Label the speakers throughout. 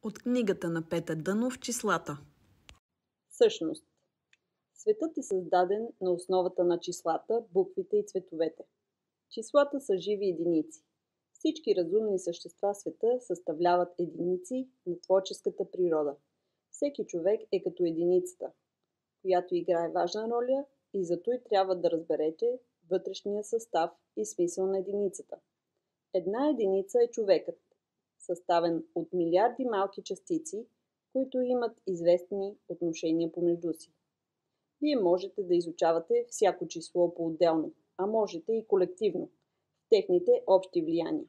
Speaker 1: От книгата на Петър Дънов "Числата".
Speaker 2: Същност. Светът е създаден на основата на числата, буквите и цветовете. Числата са живи единици. Всички разумни същества в света съставляват единици на творческата природа. Всеки човек е като единицата, която играе важна роля и зато и трябва да разберете вътрешния състав и смисъл на единицата. Една единица е човекът, съставен от милиарди малки частици, които имат известни отношения помежду си. Вие можете да изучавате всяко число по-отделно, а можете и колективно, в техните общи влияния.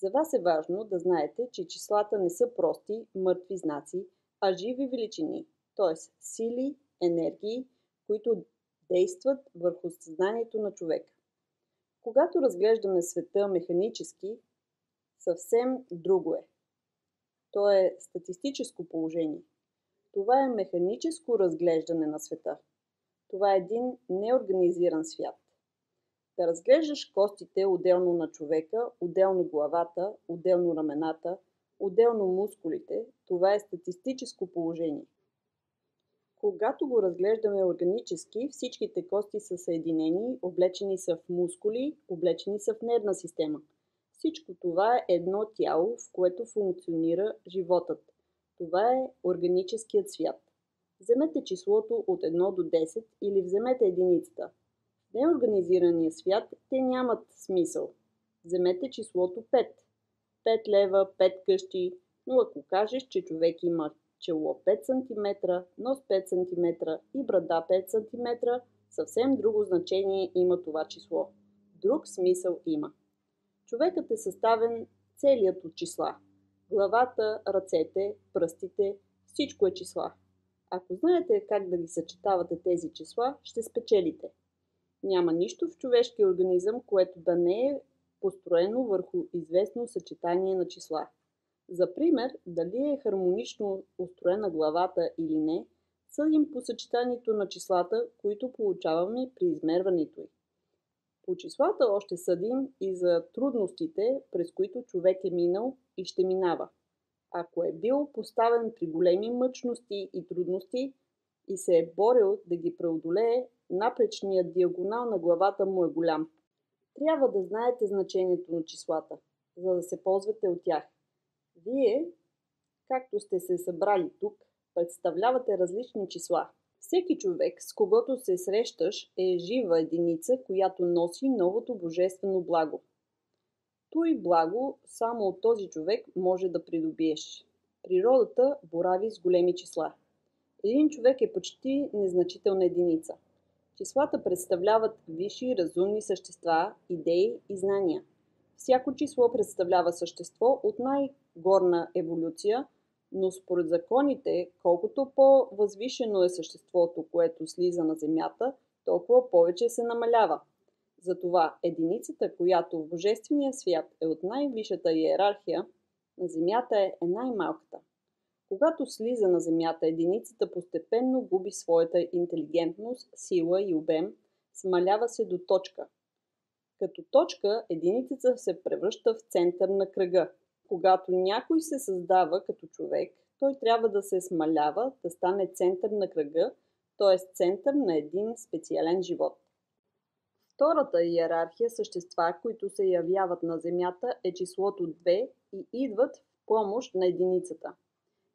Speaker 2: За вас е важно да знаете, че числата не са прости, мъртви знаци, а живи величини, т.е. сили, енергии, които действат върху съзнанието на човека. Когато разглеждаме света механически, съвсем друго е. То е статистическо положение. Това е механическо разглеждане на света. Това е един неорганизиран свят. Да разглеждаш костите отделно на човека, отделно главата, отделно рамената, отделно мускулите, това е статистическо положение. Когато го разглеждаме органически, всичките кости са съединени, облечени са в мускули, облечени са в нервна система. Всичко това е едно тяло, в което функционира животът. Това е органическият свят. Вземете числото от 1 до 10 или вземете единицата. В неорганизирания свят те нямат смисъл. Вземете числото 5. 5 лева, 5 къщи, но ако кажеш, че човек има чело 5 см, нос 5 см и брада 5 см, съвсем друго значение има това число. Друг смисъл има. Човекът е съставен целият от числа. Главата, ръцете, пръстите, всичко е числа. Ако знаете как да ги съчетавате тези числа, ще спечелите. Няма нищо в човешкия организъм, което да не е построено върху известно съчетание на числа. За пример, дали е хармонично устроена главата или не, съдим по съчетанието на числата, които получаваме при измерването й. По числата още съдим и за трудностите, през които човек е минал и ще минава. Ако е бил поставен при големи мъчности и трудности и се е борил да ги преодолее, напречният диагонал на главата му е голям. Трябва да знаете значението на числата, за да се ползвате от тях. Вие, както сте се събрали тук, представлявате различни числа. Всеки човек, с когото се срещаш, е жива единица, която носи новото божествено благо. Той благо само от този човек може да придобиеш. Природата борави с големи числа. Един човек е почти незначителна единица. Числата представляват висши разумни същества, идеи и знания. Всяко число представлява същество от най-горна еволюция, но според законите, колкото по-възвишено е съществото, което слиза на Земята, толкова повече се намалява. Затова единицата, която в Божествения свят е от най-висшата иерархия, на Земята е най-малката. Когато слиза на Земята, единицата постепенно губи своята интелигентност, сила и обем, смалява се до точка. Като точка, единицата се превръща в център на кръга. Когато някой се създава като човек, той трябва да се смалява, да стане център на кръга, т.е. център на един специален живот. Втората иерархия същества, които се явяват на Земята, е числото 2 и идват в помощ на единицата.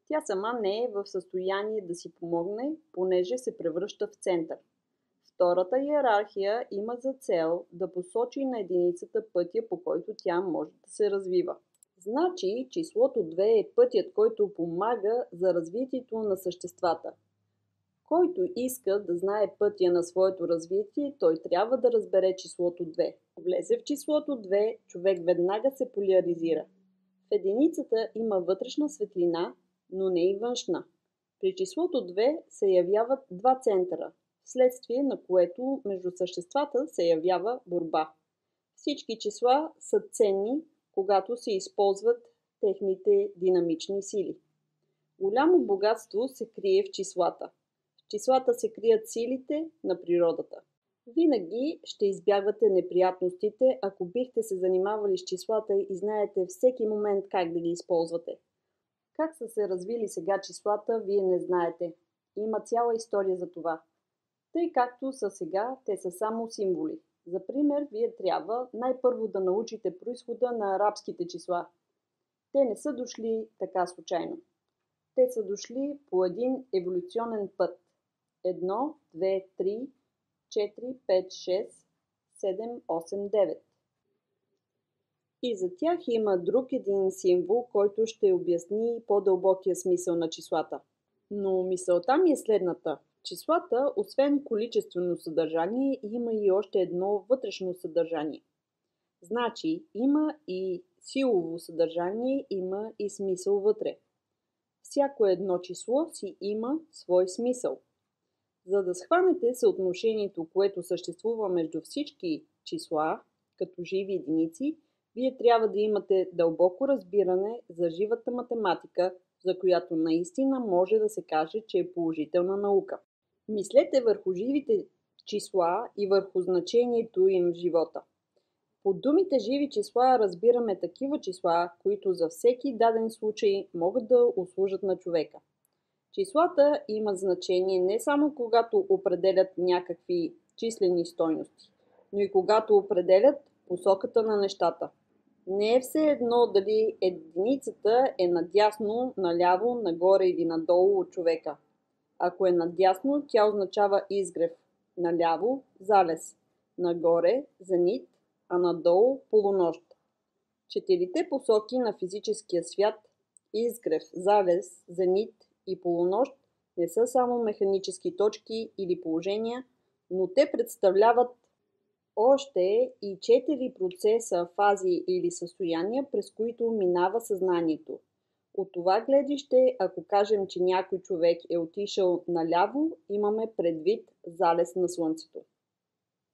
Speaker 2: Тя сама не е в състояние да си помогне, понеже се превръща в център. Втората иерархия има за цел да посочи на единицата пътя, по който тя може да се развива. Значи, числото 2 е пътят, който помага за развитието на съществата. Който иска да знае пътя на своето развитие, той трябва да разбере числото 2. Влезе в числото 2, човек веднага се поляризира. В единицата има вътрешна светлина, но не и външна. При числото 2 се явяват два центъра, вследствие на което между съществата се явява борба. Всички числа са ценни, когато се използват техните динамични сили. Голямо богатство се крие в числата. В числата се крият силите на природата. Винаги ще избягвате неприятностите, ако бихте се занимавали с числата и знаете всеки момент как да ги използвате. Как са се развили сега числата, вие не знаете. Има цяла история за това. Тъй както са сега, те са само символи. За пример, вие трябва най-първо да научите произхода на арабските числа. Те не са дошли така случайно. Те са дошли по един еволюционен път. 1, 2, 3, 4, 5, 6, 7, 8, 9. И за тях има друг един символ, който ще обясни по-дълбокия смисъл на числата. Но мисълта ми е следната. Числата, освен количествено съдържание, има и още едно вътрешно съдържание. Значи, има и силово съдържание, има и смисъл вътре. Всяко едно число си има свой смисъл. За да схванете съотношението, което съществува между всички числа, като живи единици, вие трябва да имате дълбоко разбиране за живата математика, за която наистина може да се каже, че е положителна наука. Мислете върху живите числа и върху значението им в живота. Под думите живи числа разбираме такива числа, които за всеки даден случай могат да услужат на човека. Числата имат значение не само когато определят някакви числени стойности, но и когато определят посоката на нещата. Не е все едно дали единицата е надясно, наляво, нагоре или надолу от човека. Ако е надясно, тя означава изгрев, наляво – залез, нагоре – зенит, а надолу – полунощ. Четирите посоки на физическия свят – изгрев, залез, зенит и полунощ – не са само механически точки или положения, но те представляват още и 4 процеса, фази или състояния, през които минава съзнанието. От това гледище, ако кажем, че някой човек е отишъл наляво, имаме предвид залез на слънцето.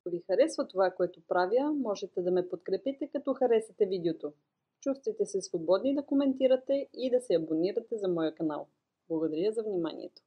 Speaker 2: Ако ви харесва това, което правя, можете да ме подкрепите, като харесате видеото. Чувствайте се свободни да коментирате и да се абонирате за моя канал. Благодаря за вниманието.